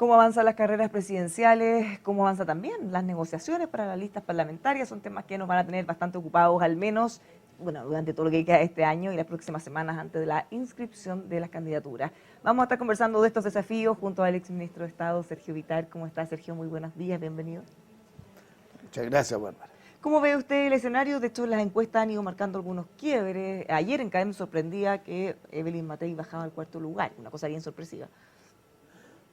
¿Cómo avanzan las carreras presidenciales? ¿Cómo avanzan también las negociaciones para las listas parlamentarias? Son temas que nos van a tener bastante ocupados, al menos durante todo lo que queda este año y las próximas semanas antes de la inscripción de las candidaturas. Vamos a estar conversando de estos desafíos junto al exministro de Estado, Sergio Vittar. ¿Cómo está, Sergio? Muy buenos días, bienvenido. Muchas gracias, Bárbara. ¿Cómo ve usted el escenario? De hecho, las encuestas han ido marcando algunos quiebres. Ayer en CADEM sorprendía que Evelyn Matei bajaba al cuarto lugar, una cosa bien sorpresiva.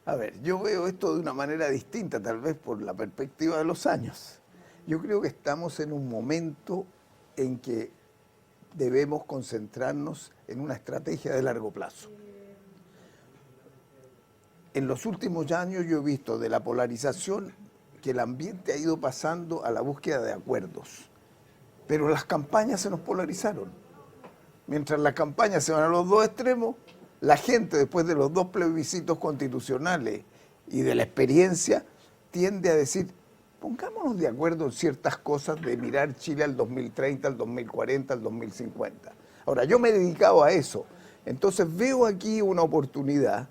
A ver, yo veo esto de una manera distinta, tal vez por la perspectiva de los años. Yo creo que estamos en un momento en que debemos concentrarnos en una estrategia de largo plazo. En los últimos años yo he visto de la polarización que el ambiente ha ido pasando a la búsqueda de acuerdos, pero las campañas se nos polarizaron. Mientras las campañas se van a los dos extremos, la gente, después de los dos plebiscitos constitucionales y de la experiencia, tiende a decir, pongámonos de acuerdo en ciertas cosas de mirar Chile al 2030, al 2040, al 2050. Ahora, yo me he dedicado a eso, entonces veo aquí una oportunidad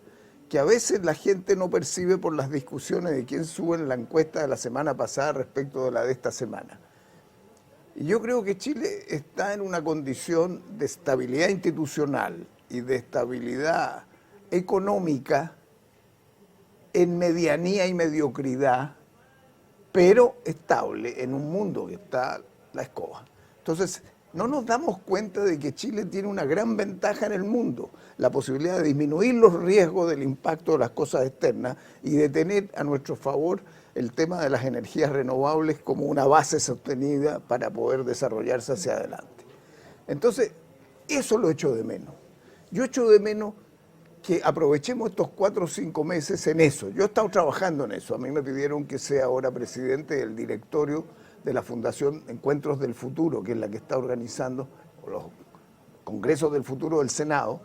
que a veces la gente no percibe por las discusiones de quién sube en la encuesta de la semana pasada respecto de la de esta semana. Y yo creo que Chile está en una condición de estabilidad institucional y de estabilidad económica en medianía y mediocridad, pero estable en un mundo que está la escoba. Entonces, no nos damos cuenta de que Chile tiene una gran ventaja en el mundo, la posibilidad de disminuir los riesgos del impacto de las cosas externas y de tener a nuestro favor el tema de las energías renovables como una base sostenida para poder desarrollarse hacia adelante. Entonces, eso lo echo de menos. Yo echo de menos que aprovechemos estos 4 o 5 meses en eso. Yo he estado trabajando en eso. A mí me pidieron que sea ahora presidente del directorio de la Fundación Encuentros del Futuro, que es la que está organizando los congresos del futuro del Senado.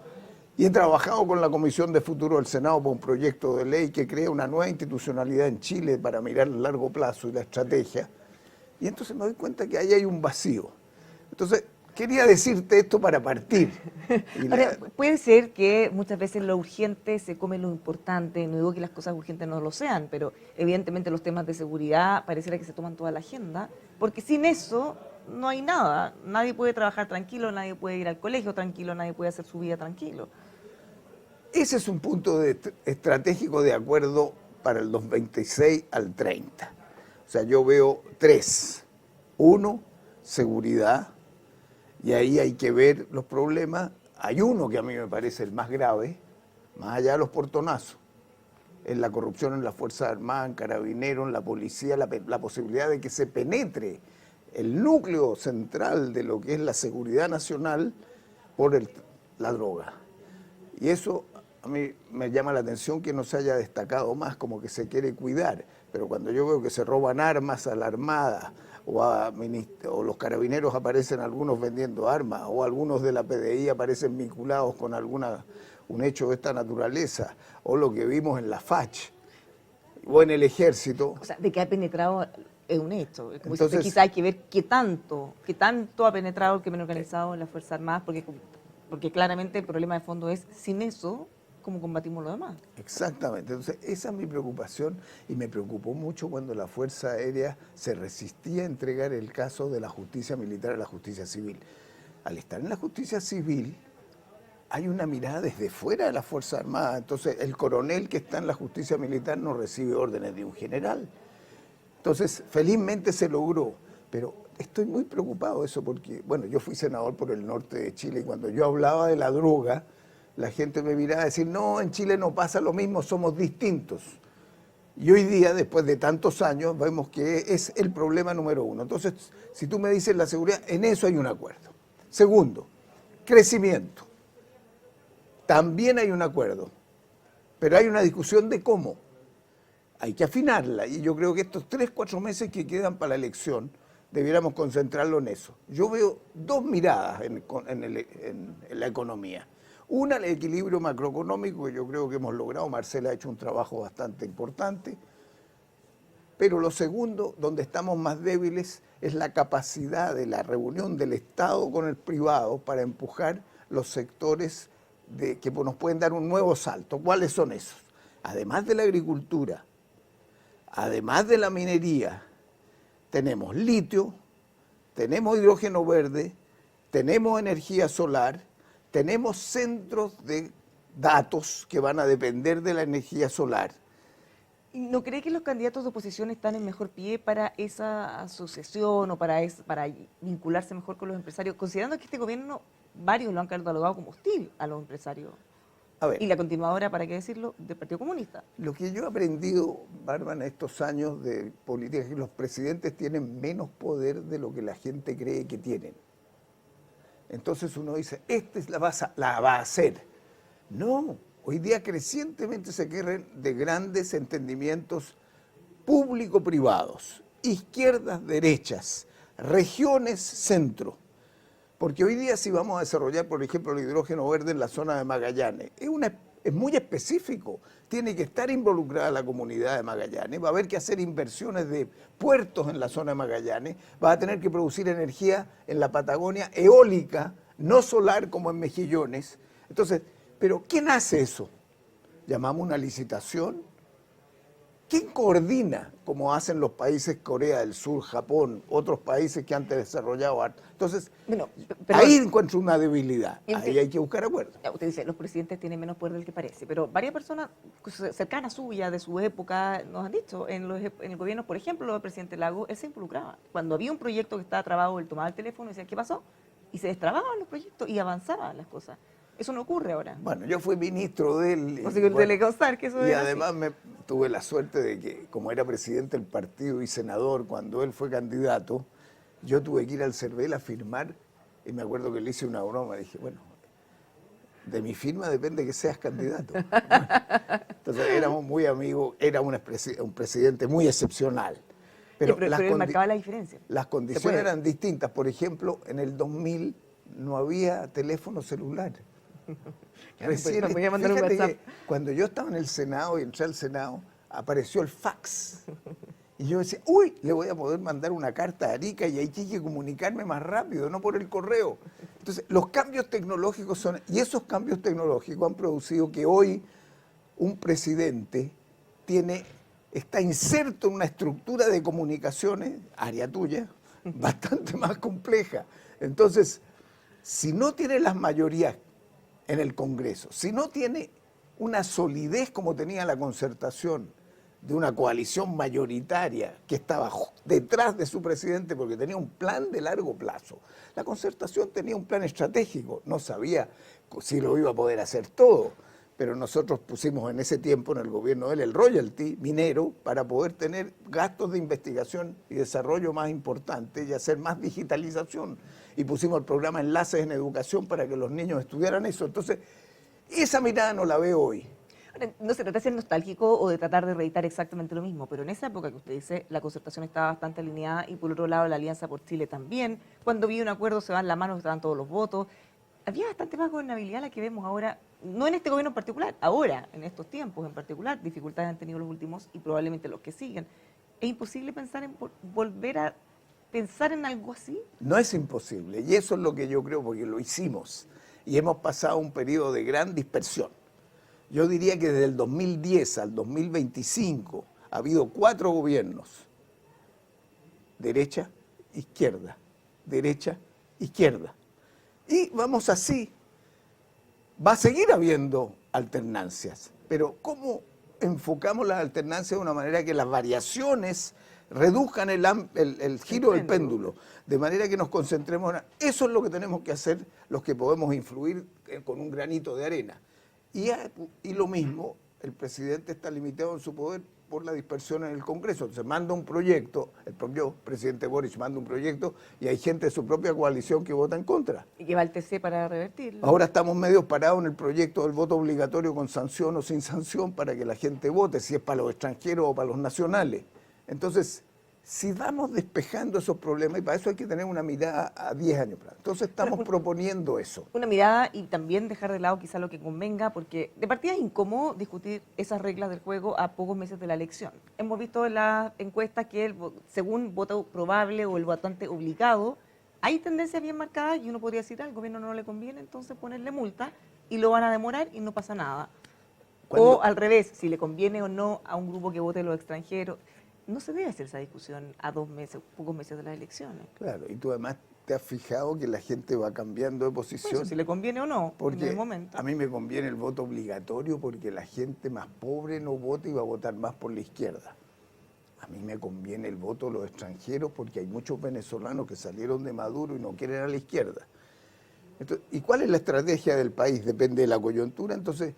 Y he trabajado con la Comisión de Futuro del Senado por un proyecto de ley que crea una nueva institucionalidad en Chile para mirar el largo plazo y la estrategia. Y entonces me doy cuenta que ahí hay un vacío. Entonces, quería decirte esto para partir. Ahora, puede ser que muchas veces lo urgente se come lo importante, no digo que las cosas urgentes no lo sean, pero evidentemente los temas de seguridad pareciera que se toman toda la agenda, porque sin eso no hay nada. Nadie puede trabajar tranquilo, nadie puede ir al colegio tranquilo, nadie puede hacer su vida tranquilo. Ese es un punto estratégico de acuerdo para el 2026 al 30. O sea, yo veo 3. 1, seguridad. Y ahí hay que ver los problemas. Hay uno que a mí me parece el más grave, más allá de los portonazos, es la corrupción en las Fuerzas Armadas, en Carabineros, en la policía, la posibilidad de que se penetre el núcleo central de lo que es la seguridad nacional por la droga. Y eso a mí me llama la atención que no se haya destacado más, como que se quiere cuidar. Pero cuando yo veo que se roban armas a la Armada, o los carabineros aparecen algunos vendiendo armas, o algunos de la PDI aparecen vinculados con un hecho de esta naturaleza, o lo que vimos en la FACH, o en el ejército. O sea, de que ha penetrado es un hecho. Como entonces, quizá hay que ver qué tanto ha penetrado el crimen organizado en las Fuerzas Armadas, porque claramente el problema de fondo es, sin eso, ¿cómo combatimos lo demás? Exactamente. Entonces, esa es mi preocupación y me preocupó mucho cuando la Fuerza Aérea se resistía a entregar el caso de la justicia militar a la justicia civil. Al estar en la justicia civil, hay una mirada desde fuera de la Fuerza Armada. Entonces, el coronel que está en la justicia militar no recibe órdenes de un general. Entonces, felizmente se logró, pero estoy muy preocupado de eso porque, bueno, yo fui senador por el norte de Chile y cuando yo hablaba de la droga, la gente me miraba a decir, no, en Chile no pasa lo mismo, somos distintos. Y hoy día, después de tantos años, vemos que es el problema número 1. Entonces, si tú me dices la seguridad, en eso hay un acuerdo. Segundo, crecimiento. También hay un acuerdo, pero hay una discusión de cómo. Hay que afinarla y yo creo que estos 3, 4 meses que quedan para la elección, debiéramos concentrarlo en eso. Yo veo 2 miradas en la economía. Una, el equilibrio macroeconómico, que yo creo que hemos logrado. Marcela ha hecho un trabajo bastante importante. Pero lo segundo, donde estamos más débiles, es la capacidad de la reunión del Estado con el privado para empujar los sectores que nos pueden dar un nuevo salto. ¿Cuáles son esos? además de la agricultura, además de la minería, tenemos litio, tenemos hidrógeno verde, tenemos energía solar, tenemos centros de datos que van a depender de la energía solar. ¿No cree que los candidatos de oposición están en mejor pie para esa asociación o para vincularse mejor con los empresarios, considerando que este gobierno, varios lo han catalogado como hostil a los empresarios? A ver, Y la continuadora, para qué decirlo, del Partido Comunista. lo que yo he aprendido, Bárbara, en estos años de política es que los presidentes tienen menos poder de lo que la gente cree que tienen. Entonces uno dice, esta es la va a hacer. No, hoy día crecientemente se quieren de grandes entendimientos público-privados, izquierdas, derechas, regiones, centro. Porque hoy día si vamos a desarrollar, por ejemplo, el hidrógeno verde en la zona de Magallanes, es muy específico, tiene que estar involucrada la comunidad de Magallanes, va a haber que hacer inversiones de puertos en la zona de Magallanes, va a tener que producir energía en la Patagonia eólica, no solar como en Mejillones. Entonces, ¿pero quién hace eso? ¿Llamamos una licitación? ¿Quién coordina, como hacen los países Corea del Sur, Japón, otros países que han desarrollado harto? Entonces, Bueno, ahí encuentro una debilidad, ahí hay que buscar acuerdos. Usted dice, los presidentes tienen menos poder del que parece, pero varias personas cercanas suyas, de su época, nos han dicho, en el gobierno, por ejemplo, el presidente Lago, él se involucraba. Cuando había un proyecto que estaba trabado, él tomaba el teléfono y decía, ¿qué pasó? Y se destrababan los proyectos y avanzaban las cosas. Eso no ocurre ahora. Bueno, yo fui ministro de él. O sea, que le constar que eso y era además así. tuve la suerte de que, como era presidente del partido y senador, cuando él fue candidato, yo tuve que ir al CERVEL a firmar, y me acuerdo que le hice una broma, dije, bueno, de mi firma depende que seas candidato. Entonces éramos muy amigos, era un presidente muy excepcional. Pero él marcaba la diferencia. Las condiciones eran distintas. Por ejemplo, en el 2000 no había teléfono celular. Recién, no podía mandar un fíjate WhatsApp. que cuando yo estaba en el Senado y entré al Senado, apareció el fax. Y yo decía, uy, le voy a poder mandar una carta a Arica y hay que comunicarme más rápido, no por el correo. Entonces, los cambios tecnológicos son, y esos cambios tecnológicos han producido que hoy un presidente está inserto en una estructura de comunicaciones, área tuya, bastante más compleja. Entonces, si no tiene las mayorías en el Congreso, si no tiene una solidez como tenía la concertación de una coalición mayoritaria que estaba detrás de su presidente porque tenía un plan de largo plazo. La concertación tenía un plan estratégico, no sabía si lo iba a poder hacer todo, pero nosotros pusimos en ese tiempo en el gobierno de él el royalty minero para poder tener gastos de investigación y desarrollo más importantes y hacer más digitalización. Y pusimos el programa Enlaces en Educación para que los niños estudiaran eso. Entonces, esa mirada no la veo hoy. No se trata de ser nostálgico o de tratar de reeditar exactamente lo mismo, pero en esa época que usted dice, la concertación estaba bastante alineada y por otro lado la Alianza por Chile también. Cuando había un acuerdo se van las manos, estaban todos los votos. Había bastante más gobernabilidad la que vemos ahora, no en este gobierno en particular, ahora, en estos tiempos en particular, dificultades han tenido los últimos y probablemente los que siguen. ¿Es imposible pensar en volver a pensar en algo así? No es imposible, y eso es lo que yo creo, porque lo hicimos, y hemos pasado un periodo de gran dispersión. Yo diría que desde el 2010 al 2025 ha habido 4 gobiernos, derecha, izquierda, derecha, izquierda. Y vamos así, va a seguir habiendo alternancias, pero ¿cómo enfocamos las alternancias de una manera que las variaciones reduzcan el giro del péndulo, de manera que nos concentremos en eso? Es lo que tenemos que hacer los que podemos influir con un granito de arena. Y lo mismo, el presidente está limitado en su poder por la dispersión en el Congreso. Entonces manda un proyecto, el propio presidente Boric manda un proyecto y hay gente de su propia coalición que vota en contra. Y que va al TC para revertirlo. Ahora estamos medio parados en el proyecto del voto obligatorio con sanción o sin sanción para que la gente vote, si es para los extranjeros o para los nacionales. Entonces, si vamos despejando esos problemas, y para eso hay que tener una mirada a 10 años. Entonces estamos proponiendo eso. Una mirada y también dejar de lado quizá lo que convenga, porque de partida es incómodo discutir esas reglas del juego a pocos meses de la elección. Hemos visto en las encuestas que según voto probable o el votante obligado, hay tendencias bien marcadas y uno podría decir al gobierno no le conviene, entonces ponerle multa y lo van a demorar y no pasa nada. O al revés, si le conviene o no a un grupo que vote los extranjeros. No se debe hacer esa discusión a 2 meses, pocos meses de las elecciones. Claro, y tú además te has fijado que la gente va cambiando de posición. Por eso, si le conviene o no, porque en el momento. A mí me conviene el voto obligatorio porque la gente más pobre no vota y va a votar más por la izquierda. A mí me conviene el voto de los extranjeros porque hay muchos venezolanos que salieron de Maduro y no quieren a la izquierda. Entonces, ¿y cuál es la estrategia del país? Depende de la coyuntura. Entonces,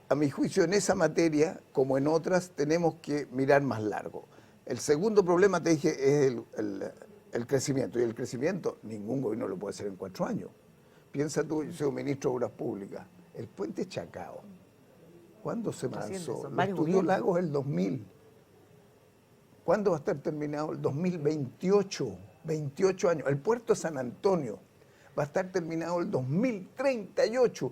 a mi juicio, en esa materia, como en otras, tenemos que mirar más largo. El segundo problema, te dije, es el crecimiento. Y el crecimiento, ningún gobierno lo puede hacer en 4 años. Piensa tú, yo soy ministro de Obras Públicas. El puente Chacao, ¿cuándo se lanzó? Lo estudió Lagos el 2000. ¿Cuándo va a estar terminado? El 2028. 28 años. El puerto de San Antonio va a estar terminado el 2038.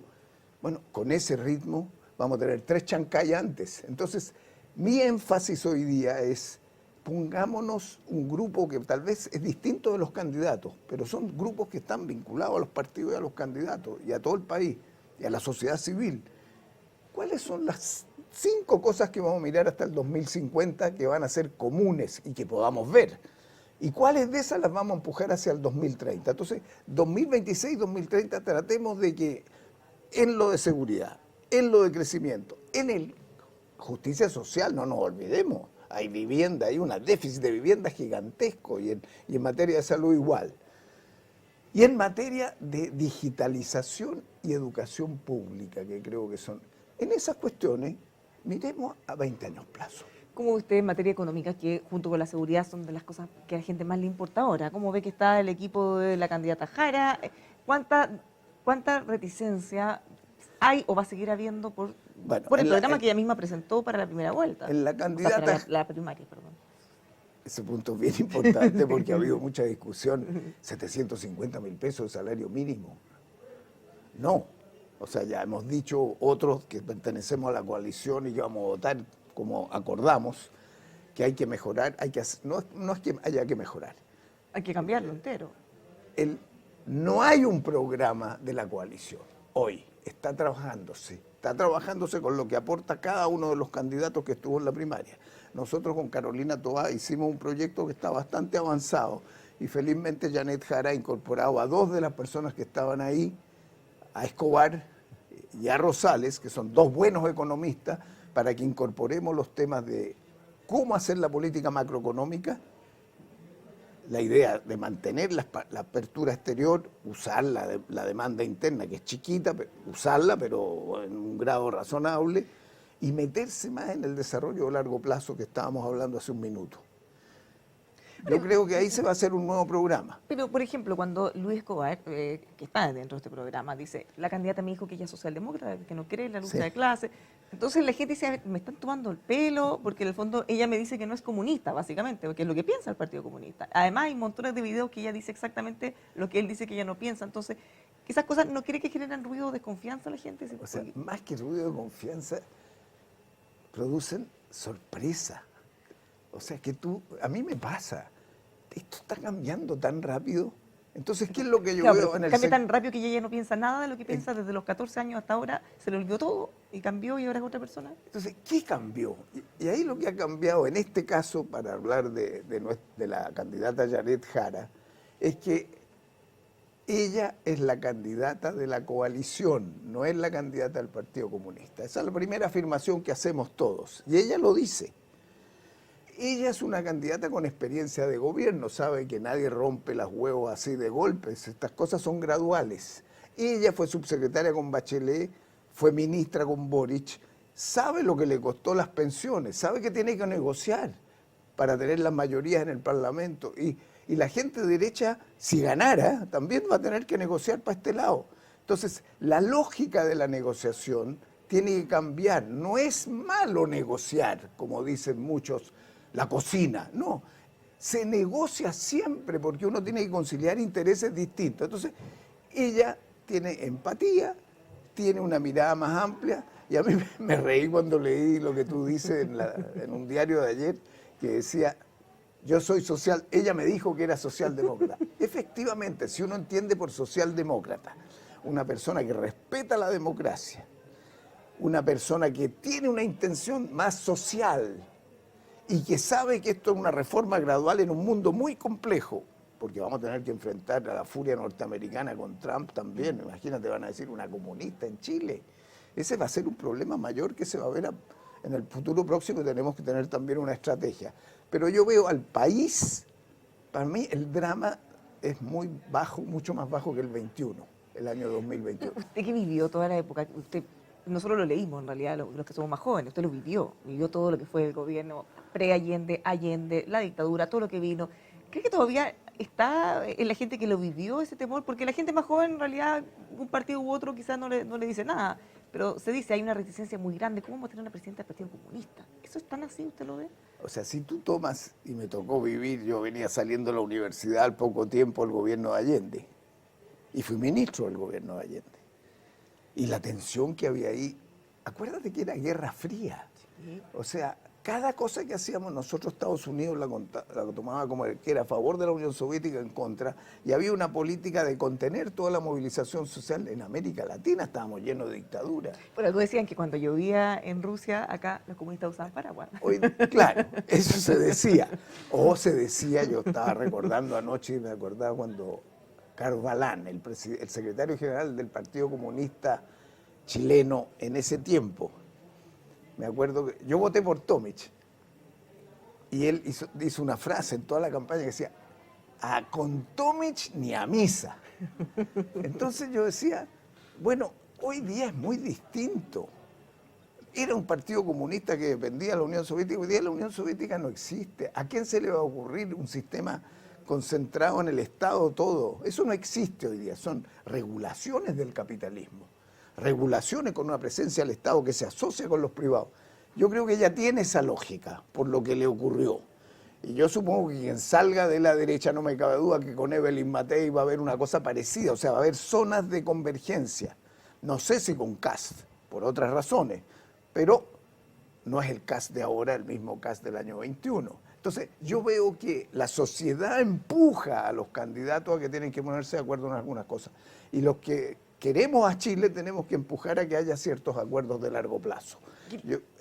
Bueno, con ese ritmo vamos a tener 3 Chancay antes. Entonces, mi énfasis hoy día es, pongámonos un grupo que tal vez es distinto de los candidatos, pero son grupos que están vinculados a los partidos y a los candidatos, y a todo el país, y a la sociedad civil. ¿Cuáles son las 5 cosas que vamos a mirar hasta el 2050 que van a ser comunes y que podamos ver? ¿Y cuáles de esas las vamos a empujar hacia el 2030? Entonces, 2026, 2030, tratemos de que en lo de seguridad, en lo de crecimiento, en el justicia social, no nos olvidemos, hay vivienda, hay un déficit de vivienda gigantesco y en materia de salud igual. Y en materia de digitalización y educación pública, que creo que son, en esas cuestiones, miremos a 20 años plazo. ¿Cómo ve usted en materia económica, que junto con la seguridad son de las cosas que a la gente más le importa ahora? ¿Cómo ve que está el equipo de la candidata Jara? ¿Cuánta reticencia hay o va a seguir habiendo por el programa que ella misma presentó para la primera vuelta? En la candidata... O sea, para la primaria, perdón. Ese punto es bien importante porque ha habido mucha discusión. 750.000 pesos de salario mínimo. No. O sea, ya hemos dicho otros que pertenecemos a la coalición y que vamos a votar como acordamos, que hay que mejorar, no es que haya que mejorar. Hay que cambiarlo entero. No hay un programa de la coalición hoy, está trabajándose con lo que aporta cada uno de los candidatos que estuvo en la primaria. Nosotros con Carolina Toá hicimos un proyecto que está bastante avanzado y felizmente Janet Jara ha incorporado a 2 de las personas que estaban ahí, a Escobar y a Rosales, que son 2 buenos economistas, para que incorporemos los temas de cómo hacer la política macroeconómica, la idea de mantener la apertura exterior, usar la demanda interna, que es chiquita, usarla, pero en un grado razonable, y meterse más en el desarrollo de largo plazo que estábamos hablando hace un minuto. Yo creo que ahí se va a hacer un nuevo programa. Pero, por ejemplo, cuando Luis Escobar, que está dentro de este programa, dice, la candidata me dijo que ella es socialdemócrata, que no quiere la lucha de clase. Entonces la gente dice, me están tomando el pelo, porque en el fondo ella me dice que no es comunista, básicamente, porque es lo que piensa el Partido Comunista. Además hay montones de videos que ella dice exactamente lo que él dice que ella no piensa. Entonces, esas cosas no cree que generan ruido o desconfianza a la gente. O sea, más que ruido de confianza, producen sorpresa. O sea, que a mí me pasa, esto está cambiando tan rápido. Entonces, ¿qué es lo que yo veo en el cambia tan rápido que ella ya no piensa nada de lo que piensa desde los 14 años hasta ahora, se le olvidó todo y cambió y ahora es otra persona? Entonces, ¿qué cambió? Y ahí lo que ha cambiado en este caso, para hablar de la candidata Janet Jara, es que ella es la candidata de la coalición, no es la candidata del Partido Comunista. Esa es la primera afirmación que hacemos todos, y ella lo dice. Ella es una candidata con experiencia de gobierno, sabe que nadie rompe los huevos así de golpes, estas cosas son graduales. Ella fue subsecretaria con Bachelet, fue ministra con Boric, sabe lo que le costó las pensiones, sabe que tiene que negociar para tener las mayorías en el Parlamento. Y la gente de derecha, si ganara, también va a tener que negociar para este lado. Entonces, la lógica de la negociación tiene que cambiar. No es malo negociar, como dicen muchos, la cocina, no, se negocia siempre porque uno tiene que conciliar intereses distintos. Entonces, ella tiene empatía, tiene una mirada más amplia, y a mí me reí cuando leí lo que tú dices en un diario de ayer, que decía, yo soy social, ella me dijo que era socialdemócrata. Efectivamente, si uno entiende por socialdemócrata una persona que respeta la democracia, una persona que tiene una intención más social y que sabe que esto es una reforma gradual en un mundo muy complejo, porque vamos a tener que enfrentar a la furia norteamericana con Trump también. Imagínate, van a decir una comunista en Chile. Ese va a ser un problema mayor que se va a ver en el futuro próximo y tenemos que tener también una estrategia. Pero yo veo al país, para mí el drama es muy bajo, mucho más bajo que el 21, el año 2021. Usted que vivió toda la época, usted, nosotros lo leímos en realidad, los que somos más jóvenes, usted lo vivió todo lo que fue el gobierno pre-Allende, Allende, la dictadura, todo lo que vino. ¿Cree que todavía está en la gente que lo vivió ese temor? Porque la gente más joven en realidad, un partido u otro quizás no le dice nada, pero se dice, hay una reticencia muy grande, ¿cómo vamos a tener una presidenta del Partido Comunista? ¿Eso es tan así, usted lo ve? O sea, si tú tomas, y me tocó vivir, yo venía saliendo de la universidad al poco tiempo del gobierno de Allende, y fui ministro del gobierno de Allende. Y la tensión que había ahí, acuérdate que era Guerra Fría. Sí. O sea, cada cosa que hacíamos nosotros, Estados Unidos la tomaba como que era a favor de la Unión Soviética, en contra, y había una política de contener toda la movilización social. En América Latina estábamos llenos de dictadura. Por algo decían que cuando llovía en Rusia, acá los comunistas usaban paraguas. Hoy, claro, eso se decía. O se decía, yo estaba recordando anoche y me acordaba cuando Carlos Balán, el secretario general del Partido Comunista chileno en ese tiempo, me acuerdo que yo voté por Tomic y él hizo una frase en toda la campaña que decía, con Tomic ni a misa. Entonces yo decía, bueno, hoy día es muy distinto. Era un partido comunista que dependía de la Unión Soviética, hoy día la Unión Soviética no existe. ¿A quién se le va a ocurrir un sistema concentrado en el Estado todo? Eso no existe hoy día, son regulaciones del capitalismo. Regulaciones con una presencia del Estado que se asocia con los privados. Yo creo que ella tiene esa lógica por lo que le ocurrió. Y yo supongo que quien salga de la derecha, no me cabe duda que con Evelyn Matei va a haber una cosa parecida, o sea, va a haber zonas de convergencia. No sé si con Kast, por otras razones, pero no es el Kast de ahora el mismo Kast del año 21. Entonces, yo veo que la sociedad empuja a los candidatos a que tienen que ponerse de acuerdo en algunas cosas. Y los que queremos a Chile tenemos que empujar a que haya ciertos acuerdos de largo plazo.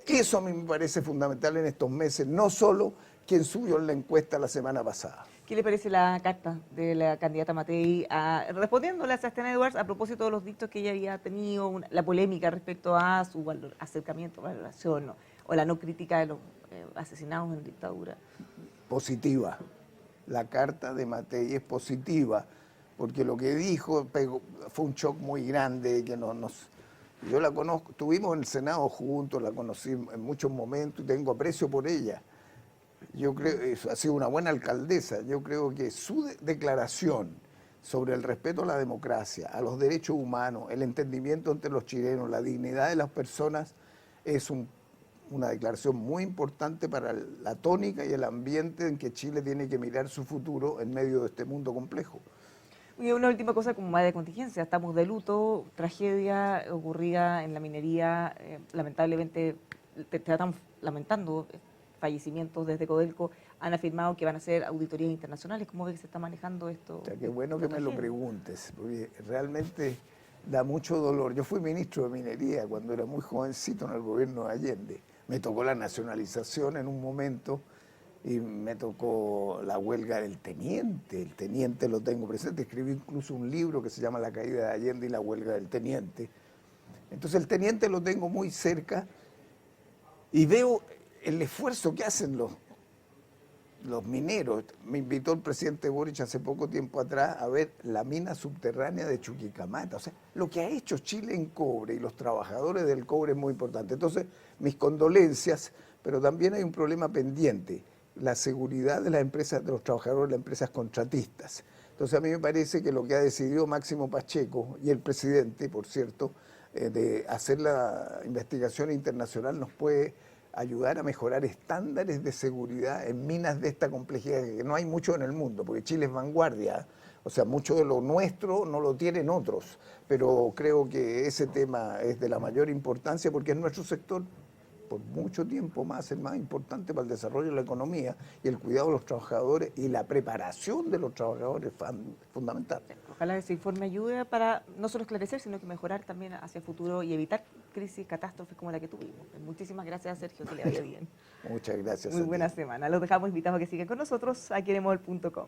Eso a mí me parece fundamental en estos meses, no solo quien subió en la encuesta la semana pasada. ¿Qué le parece la carta de la candidata Matei respondiéndole a Sebastián Edwards a propósito de los dictos que ella había tenido, la polémica respecto a su acercamiento, valoración o la no crítica de los asesinados en dictadura? Positiva. La carta de Matei es positiva, porque lo que dijo fue un shock muy grande, que yo la conozco, estuvimos en el Senado juntos, la conocí en muchos momentos y tengo aprecio por ella. Yo creo que ha sido una buena alcaldesa. Yo creo que su declaración sobre el respeto a la democracia, a los derechos humanos, el entendimiento entre los chilenos, la dignidad de las personas, es una declaración muy importante para la tónica y el ambiente en que Chile tiene que mirar su futuro en medio de este mundo complejo. Y una última cosa como más de contingencia, estamos de luto, tragedia ocurrida en la minería, lamentablemente están lamentando fallecimientos desde Codelco, han afirmado que van a hacer auditorías internacionales. ¿Cómo ve que se está manejando esto? O sea, qué bueno que me lo preguntes, porque realmente da mucho dolor. Yo fui ministro de Minería cuando era muy jovencito en el gobierno de Allende. Me tocó la nacionalización en un momento y me tocó la huelga del teniente. El teniente lo tengo presente. Escribí incluso un libro que se llama La caída de Allende y la huelga del teniente. Entonces el teniente lo tengo muy cerca y veo el esfuerzo que hacen los mineros. Me invitó el presidente Boric hace poco tiempo atrás a ver la mina subterránea de Chuquicamata. O sea, lo que ha hecho Chile en cobre y los trabajadores del cobre es muy importante. Entonces, mis condolencias, pero también hay un problema pendiente, la seguridad de las empresas, de los trabajadores de las empresas contratistas. Entonces, a mí me parece que lo que ha decidido Máximo Pacheco y el presidente, por cierto, de hacer la investigación internacional nos puede ayudar a mejorar estándares de seguridad en minas de esta complejidad, que no hay mucho en el mundo, porque Chile es vanguardia, o sea, mucho de lo nuestro no lo tienen otros, pero creo que ese tema es de la mayor importancia porque es nuestro sector por mucho tiempo más el más importante para el desarrollo de la economía y el cuidado de los trabajadores y la preparación de los trabajadores fundamental. Ojalá ese informe ayude para no solo esclarecer, sino que mejorar también hacia el futuro y evitar crisis, catástrofes como la que tuvimos. Muchísimas gracias, Sergio, que le vaya bien. Muchas gracias. Muy buena semana. Los dejamos invitados a que sigan con nosotros aquí en emol.com.